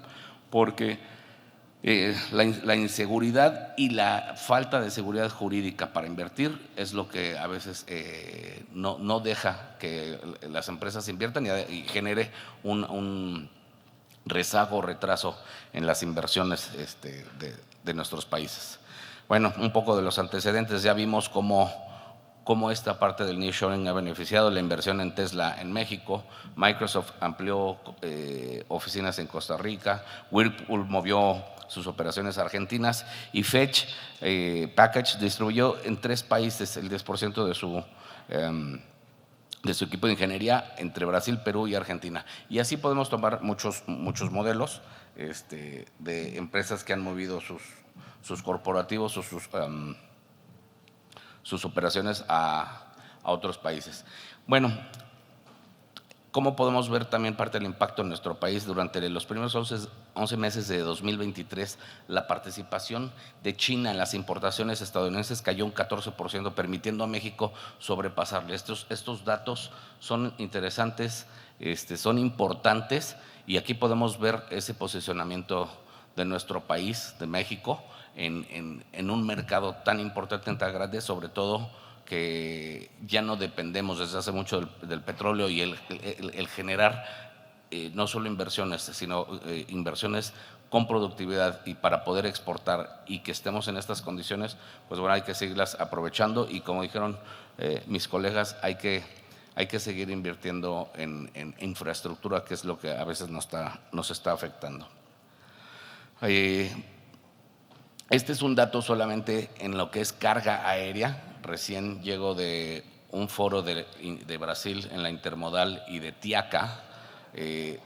S4: porque la inseguridad y la falta de seguridad jurídica para invertir es lo que a veces no deja que las empresas inviertan y genere un rezago o retraso en las inversiones de nuestros países. Bueno, un poco de los antecedentes, ya vimos cómo esta parte del nearshoring ha beneficiado la inversión en Tesla en México. Microsoft amplió oficinas en Costa Rica, Whirlpool movió sus operaciones argentinas y Fetch Package distribuyó en 3 países el 10% de su equipo de ingeniería entre Brasil, Perú y Argentina. Y así podemos tomar muchos modelos de empresas que han movido sus corporativos o sus operaciones a otros países. Bueno, ¿cómo podemos ver también parte del impacto en nuestro país? Durante los primeros 11 meses de 2023, la participación de China en las importaciones estadounidenses cayó un 14%, permitiendo a México sobrepasarle. Estos datos son interesantes, son importantes, y aquí podemos ver ese posicionamiento de nuestro país, de México, en un mercado tan importante, tan grande, sobre todo que ya no dependemos desde hace mucho del petróleo, y el generar no solo inversiones, sino inversiones con productividad y para poder exportar y que estemos en estas condiciones, pues bueno, hay que seguirlas aprovechando y como dijeron mis colegas, hay que seguir invirtiendo en infraestructura, que es lo que a veces nos está afectando. Este es un dato solamente en lo que es carga aérea. Recién llego de un foro de Brasil en la Intermodal y de Tiaca,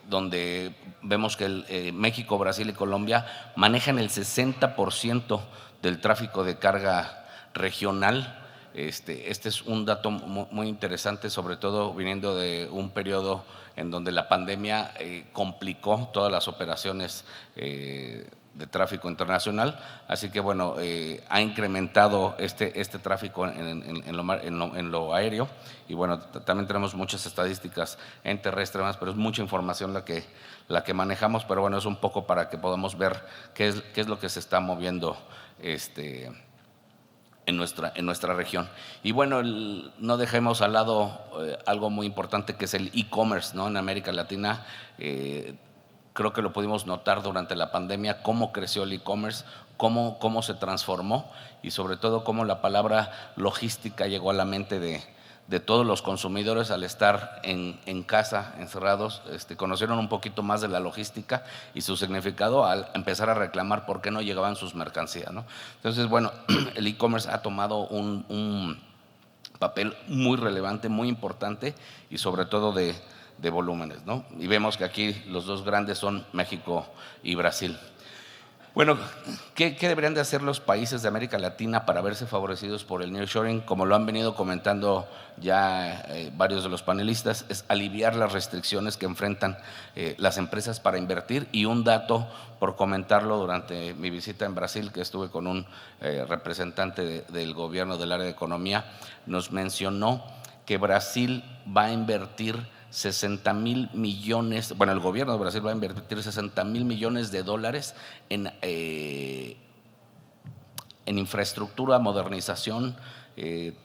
S4: donde vemos que México, Brasil y Colombia manejan el 60% del tráfico de carga regional. Este es un dato muy interesante, sobre todo viniendo de un periodo en donde la pandemia complicó todas las operaciones tráfico internacional, así que bueno, ha incrementado este tráfico en lo aéreo, y bueno, también tenemos muchas estadísticas en terrestre más, pero es mucha información la que manejamos, pero bueno, es un poco para que podamos ver qué es lo que se está moviendo en nuestra región. Y bueno, no dejemos al lado algo muy importante, que es el e-commerce, ¿no? En América Latina, creo que lo pudimos notar durante la pandemia, cómo creció el e-commerce, cómo se transformó, y sobre todo cómo la palabra logística llegó a la mente de todos los consumidores al estar en casa, encerrados. Conocieron un poquito más de la logística y su significado al empezar a reclamar por qué no llegaban sus mercancías, ¿no? Entonces, bueno, el e-commerce ha tomado un papel muy relevante, muy importante, y sobre todo de volúmenes, ¿no? Y vemos que aquí los dos grandes son México y Brasil. Bueno, ¿qué deberían de hacer los países de América Latina para verse favorecidos por el nearshoring? Como lo han venido comentando ya varios de los panelistas, es aliviar las restricciones que enfrentan las empresas para invertir. Y un dato, por comentarlo, durante mi visita en Brasil, que estuve con un representante del gobierno del área de economía, nos mencionó que Brasil va a invertir 60,000 millones, bueno, el gobierno de Brasil va a invertir 60,000 millones de dólares en infraestructura, modernización,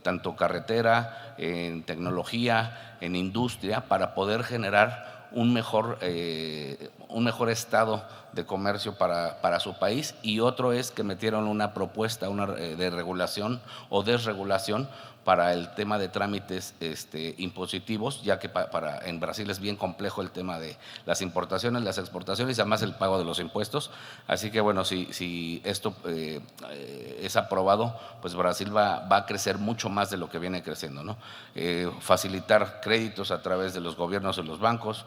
S4: tanto carretera, en tecnología, en industria, para poder generar un mejor estado de comercio para su país. Y otro es que metieron una propuesta de regulación o desregulación para el tema de trámites impositivos, ya que en Brasil es bien complejo el tema de las importaciones, las exportaciones y además el pago de los impuestos. Así que bueno, si esto es aprobado, pues Brasil va a crecer mucho más de lo que viene creciendo, ¿no? Facilitar créditos a través de los gobiernos y los bancos,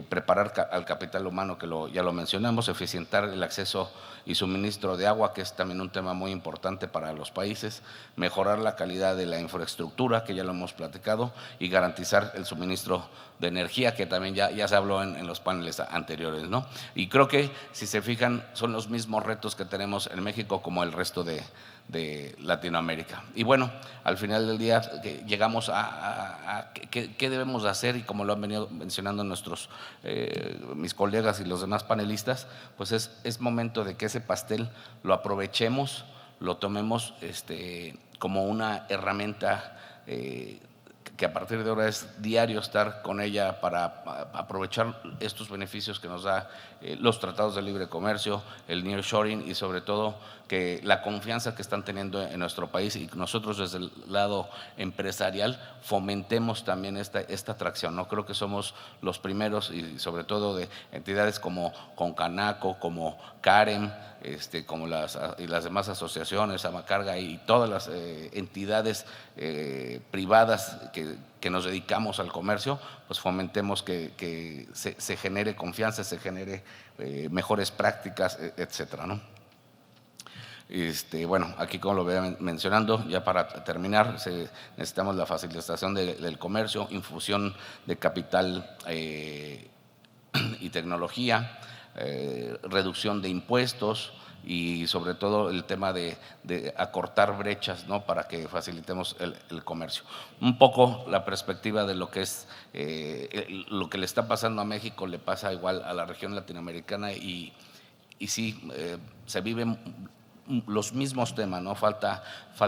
S4: preparar al capital humano, que ya lo mencionamos, eficientar el acceso y suministro de agua, que es también un tema muy importante para los países, mejorar la calidad de la infraestructura, que ya lo hemos platicado, y garantizar el suministro de energía, que también ya se habló en los paneles anteriores, ¿no? Y creo que, si se fijan, son los mismos retos que tenemos en México como el resto de Latinoamérica. Y bueno, al final del día llegamos a qué debemos hacer, y como lo han venido mencionando mis colegas y los demás panelistas, pues es momento de que ese pastel lo aprovechemos, lo tomemos como una herramienta que a partir de ahora es diario estar con ella para aprovechar estos beneficios que nos da los tratados de libre comercio, el nearshoring, y sobre todo que la confianza que están teniendo en nuestro país, y nosotros desde el lado empresarial fomentemos también esta atracción, ¿no? Creo que somos los primeros, y sobre todo de entidades como Concanaco, como CAREM, como las demás asociaciones, Amacarga y todas las entidades privadas que nos dedicamos al comercio, pues fomentemos que se genere confianza, se genere mejores prácticas, etcétera, ¿no? Bueno, aquí, como lo venía mencionando, ya para terminar, necesitamos la facilitación del comercio, infusión de capital y tecnología, reducción de impuestos, y sobre todo el tema de acortar brechas, ¿no? Para que facilitemos el comercio. Un poco la perspectiva de lo que es lo que le está pasando a México, le pasa igual a la región latinoamericana, y sí, se viven los mismos temas, ¿no? Falta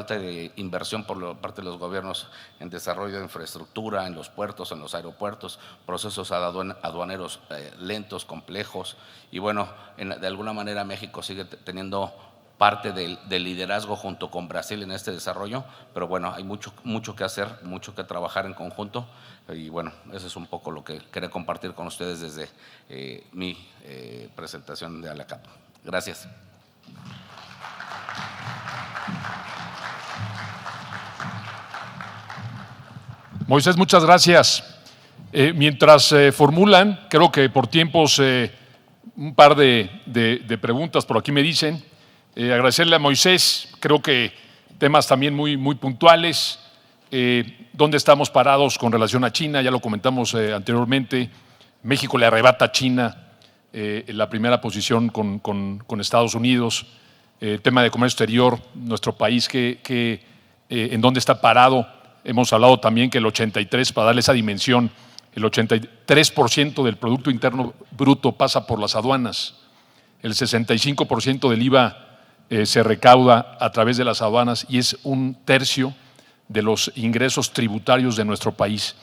S4: de inversión por parte de los gobiernos en desarrollo de infraestructura, en los puertos, en los aeropuertos, procesos aduaneros lentos, complejos, y bueno, de alguna manera México sigue teniendo parte del liderazgo junto con Brasil en este desarrollo, pero bueno, hay mucho que hacer, mucho que trabajar en conjunto, y bueno, eso es un poco lo que quería compartir con ustedes desde mi presentación de ALACAP. Gracias.
S1: Moisés, muchas gracias. Mientras formulan, creo que por tiempos, un par de preguntas por aquí me dicen. Agradecerle a Moisés, creo que temas también muy puntuales. ¿Dónde estamos parados con relación a China? Ya lo comentamos anteriormente. México le arrebata a China la primera posición con Estados Unidos, el tema de comercio exterior, nuestro país en dónde está parado. Hemos hablado también que el 83%, para darle esa dimensión, el 83% del Producto Interno Bruto pasa por las aduanas, el 65% del IVA se recauda a través de las aduanas y es 1/3 de los ingresos tributarios de nuestro país.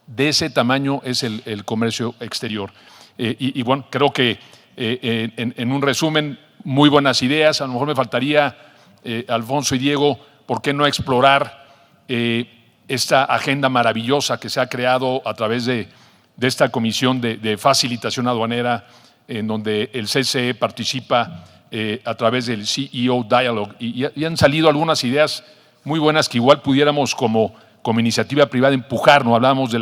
S1: De ese tamaño es el comercio exterior. Y bueno, creo que en un resumen, muy buenas ideas. A lo mejor me faltaría, Alfonso y Diego, ¿por qué no explorar esta agenda maravillosa que se ha creado a través de esta comisión de facilitación aduanera, en donde el CCE participa a través del CEO Dialogue? Y han salido algunas ideas muy buenas que igual pudiéramos como iniciativa privada empujar, ¿no? Hablábamos de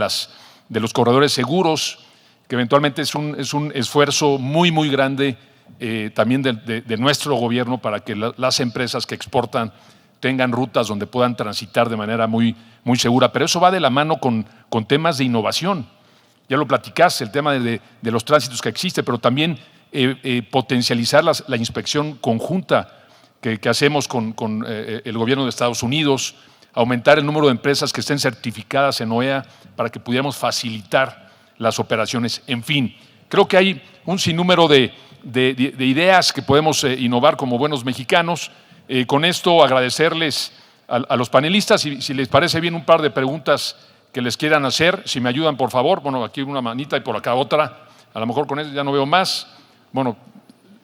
S1: los corredores seguros, que eventualmente es un esfuerzo muy, muy grande también de nuestro gobierno para que las empresas que exportan tengan rutas donde puedan transitar de manera muy, muy segura. Pero eso va de la mano con temas de innovación. Ya lo platicaste, el tema de los tránsitos que existe, pero también potencializar la inspección conjunta que hacemos con el gobierno de Estados Unidos, aumentar el número de empresas que estén certificadas en OEA para que pudiéramos facilitar las operaciones. En fin, creo que hay un sinnúmero de ideas que podemos innovar como buenos mexicanos. Con esto agradecerles a los panelistas y si les parece bien un par de preguntas que les quieran hacer, si me ayudan por favor. Bueno, aquí una manita y por acá otra, a lo mejor con eso ya no veo más. Bueno,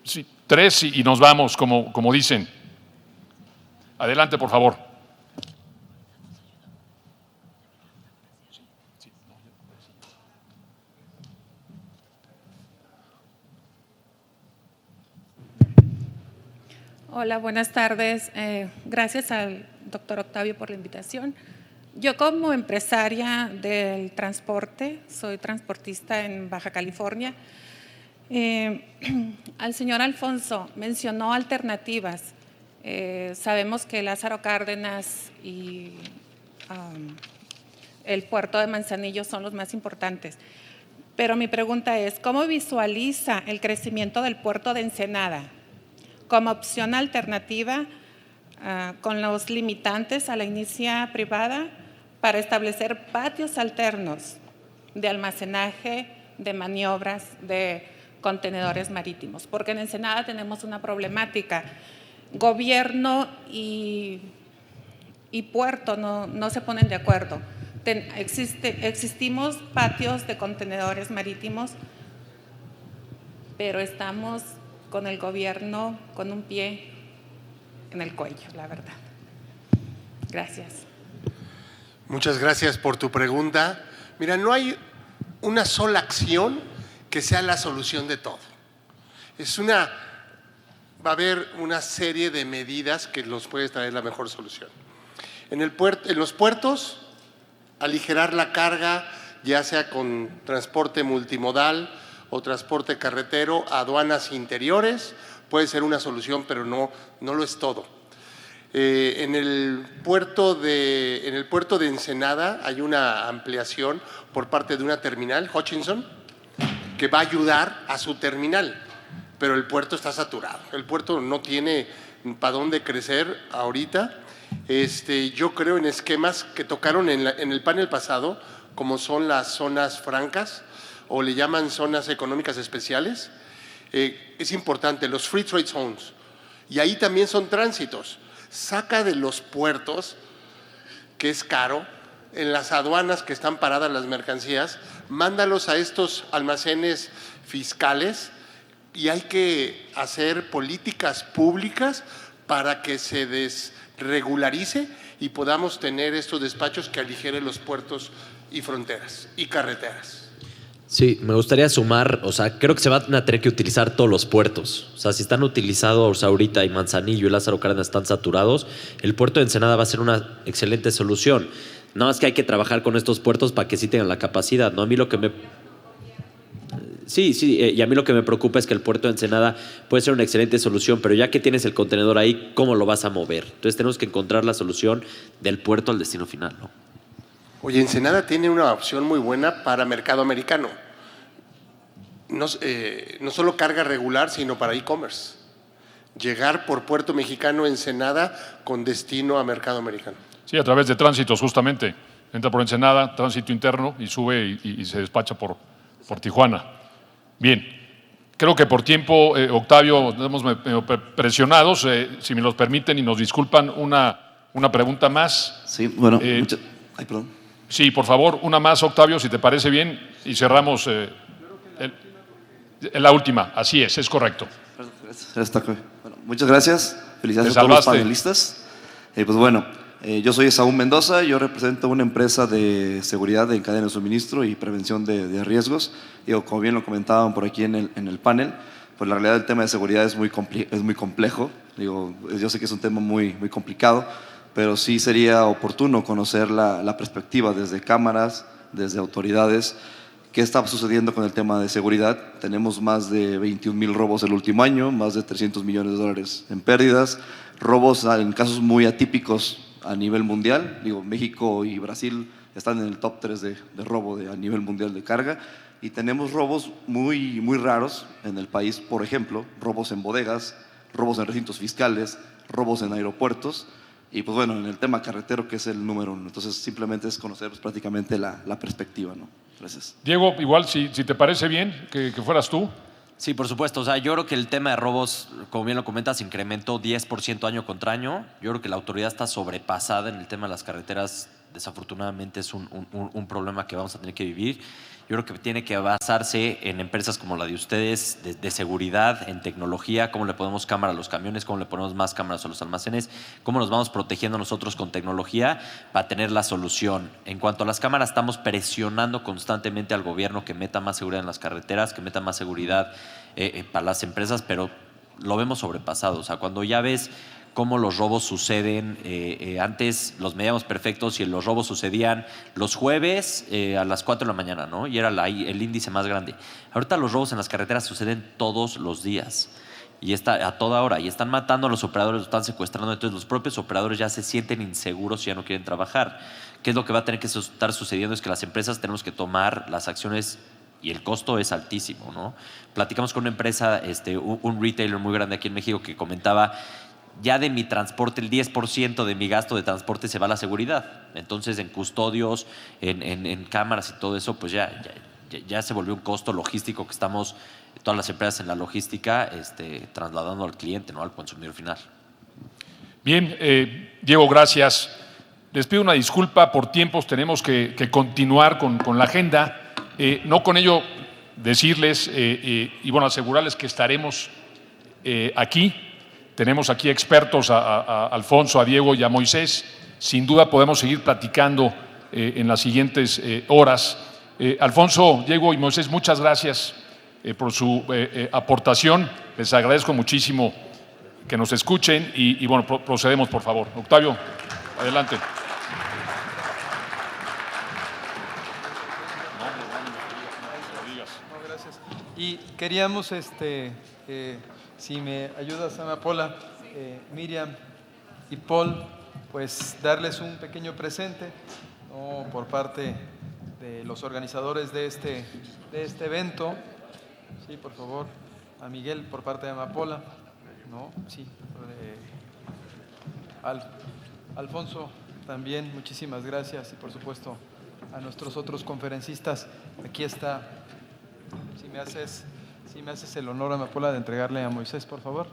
S1: sí, 3 y nos vamos, como dicen. Adelante, por favor.
S5: Hola, buenas tardes. Gracias al doctor Octavio por la invitación. Yo como empresaria del transporte, soy transportista en Baja California. Al señor Alfonso mencionó alternativas. Sabemos que Lázaro Cárdenas y el puerto de Manzanillo son los más importantes. Pero mi pregunta es, ¿cómo visualiza el crecimiento del puerto de Ensenada como opción alternativa con los limitantes a la inicia privada para establecer patios alternos de almacenaje, de maniobras, de contenedores marítimos? Porque en Ensenada tenemos una problemática. Gobierno y puerto no se ponen de acuerdo. Existimos patios de contenedores marítimos, pero estamos con el gobierno con un pie en el cuello, la verdad. Gracias.
S2: Muchas gracias por tu pregunta. Mira, no hay una sola acción que sea la solución de todo. Va a haber una serie de medidas que nos puede traer la mejor solución. En los puertos, aligerar la carga, ya sea con transporte multimodal o transporte carretero, aduanas interiores, puede ser una solución, pero no lo es todo. En el puerto de Ensenada hay una ampliación por parte de una terminal, Hutchinson, que va a ayudar a su terminal, pero el puerto está saturado. El puerto no tiene para dónde crecer ahorita. Yo creo en esquemas que tocaron en el panel pasado, como son las zonas francas o le llaman zonas económicas especiales. Es importante, los free trade zones, y ahí también son tránsitos. Saca de los puertos, que es caro, en las aduanas que están paradas las mercancías, mándalos a estos almacenes fiscales y hay que hacer políticas públicas para que se desregularice y podamos tener estos despachos que aligeren los puertos y fronteras y carreteras.
S6: Sí, me gustaría sumar, creo que se van a tener que utilizar todos los puertos. Si están utilizados ahorita y Manzanillo y Lázaro Cárdenas están saturados, el puerto de Ensenada va a ser una excelente solución. Nada más que hay que trabajar con estos puertos para que sí tengan la capacidad, ¿no? A mí lo que me y a mí lo que me preocupa es que el puerto de Ensenada puede ser una excelente solución, pero ya que tienes el contenedor ahí, ¿cómo lo vas a mover? Entonces tenemos que encontrar la solución del puerto al destino final, ¿no?
S2: Oye, Ensenada tiene una opción muy buena para mercado americano. no solo carga regular, sino para e-commerce. Llegar por Puerto Mexicano Ensenada con destino a mercado americano.
S1: Sí, a través de tránsitos justamente. Entra por Ensenada, tránsito interno y sube y se despacha por Tijuana. Bien, creo que por tiempo, Octavio, estamos presionados. Si me los permiten y nos disculpan, una pregunta más.
S7: Sí, bueno, ay, perdón.
S1: Sí, por favor, una más, Octavio, si te parece bien, y cerramos la última. Así es correcto.
S7: Bueno, muchas gracias. Felicidades a todos los panelistas. Pues bueno, yo soy Esaú Mendoza, yo represento una empresa de seguridad en cadena de suministro y prevención de riesgos. Como bien lo comentaban por aquí en el panel, pues la realidad del tema de seguridad es muy complejo. Yo sé que es un tema muy complicado, pero sí sería oportuno conocer la perspectiva desde cámaras, desde autoridades. ¿Qué está sucediendo con el tema de seguridad? Tenemos más de 21,000 robos el último año, más de $300 millones en pérdidas, robos en casos muy atípicos a nivel mundial. México y Brasil están en el top 3 de robo a nivel mundial de carga, y tenemos robos muy raros en el país. Por ejemplo, robos en bodegas, robos en recintos fiscales, robos en aeropuertos, y pues bueno, en el tema carretero, que es el número 1. Entonces simplemente es conocer prácticamente la perspectiva, ¿no? Gracias.
S1: Diego, igual si te parece bien que fueras tú.
S3: Sí, por supuesto. O sea, yo creo que el tema de robos, como bien lo comentas, incrementó 10% año contra año. Yo creo que la autoridad está sobrepasada en el tema de las carreteras. Desafortunadamente es un problema que vamos a tener que vivir. Yo creo que tiene que basarse en empresas como la de ustedes, de seguridad, en tecnología, cómo le ponemos cámara a los camiones, cómo le ponemos más cámaras a los almacenes, cómo nos vamos protegiendo nosotros con tecnología para tener la solución. En cuanto a las cámaras, estamos presionando constantemente al gobierno que meta más seguridad en las carreteras, que meta más seguridad para las empresas, pero lo vemos sobrepasado. O sea, cuando ya ves cómo los robos suceden. Antes los medíamos perfectos y los robos sucedían los jueves a las 4 de la mañana, ¿no? Y era el índice más grande. Ahorita los robos en las carreteras suceden todos los días y está a toda hora, y están matando a los operadores, los están secuestrando. Entonces los propios operadores ya se sienten inseguros y ya no quieren trabajar. ¿Qué es lo que va a tener que estar sucediendo? Es que las empresas tenemos que tomar las acciones, y el costo es altísimo, ¿no? Platicamos con una empresa, un retailer muy grande aquí en México, que comentaba: ya de mi transporte, el 10% de mi gasto de transporte se va a la seguridad. Entonces, en custodios, en cámaras y todo eso, pues ya se volvió un costo logístico que estamos, todas las empresas en la logística, trasladando al cliente, ¿no? Al consumidor final.
S1: Bien, Diego, gracias. Les pido una disculpa por tiempos, tenemos que continuar con la agenda. No con ello decirles y bueno, asegurarles que estaremos aquí. Tenemos aquí expertos, a Alfonso, a Diego y a Moisés. Sin duda podemos seguir platicando en las siguientes horas. Alfonso, Diego y Moisés, muchas gracias por su aportación. Les agradezco muchísimo que nos escuchen y bueno, procedemos, por favor. Octavio, adelante.
S8: No, gracias. Y queríamos, si me ayudas, Amapola, Miriam y Paul, pues darles un pequeño presente, ¿no? Por parte de los organizadores de este evento. Sí, por favor, a Miguel por parte de Amapola, ¿no? Sí. Alfonso también, muchísimas gracias, y por supuesto a nuestros otros conferencistas. Aquí está. Si me haces el honor, Amapola, de entregarle a Moisés, por favor.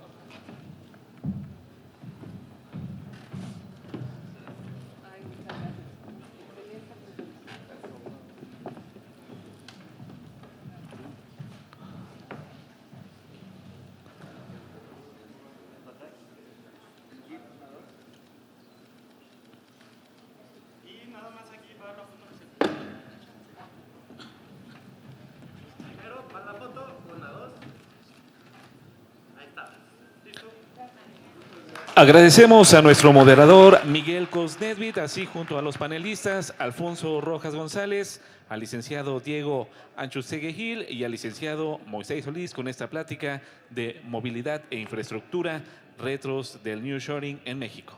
S9: Agradecemos a nuestro moderador Miguel Cosnedvit, así junto a los panelistas Alfonso Rojas González, al licenciado Diego Anchustegui Gil y al licenciado Moisés Solís con esta plática de movilidad e infraestructura, retos del nearshoring en México.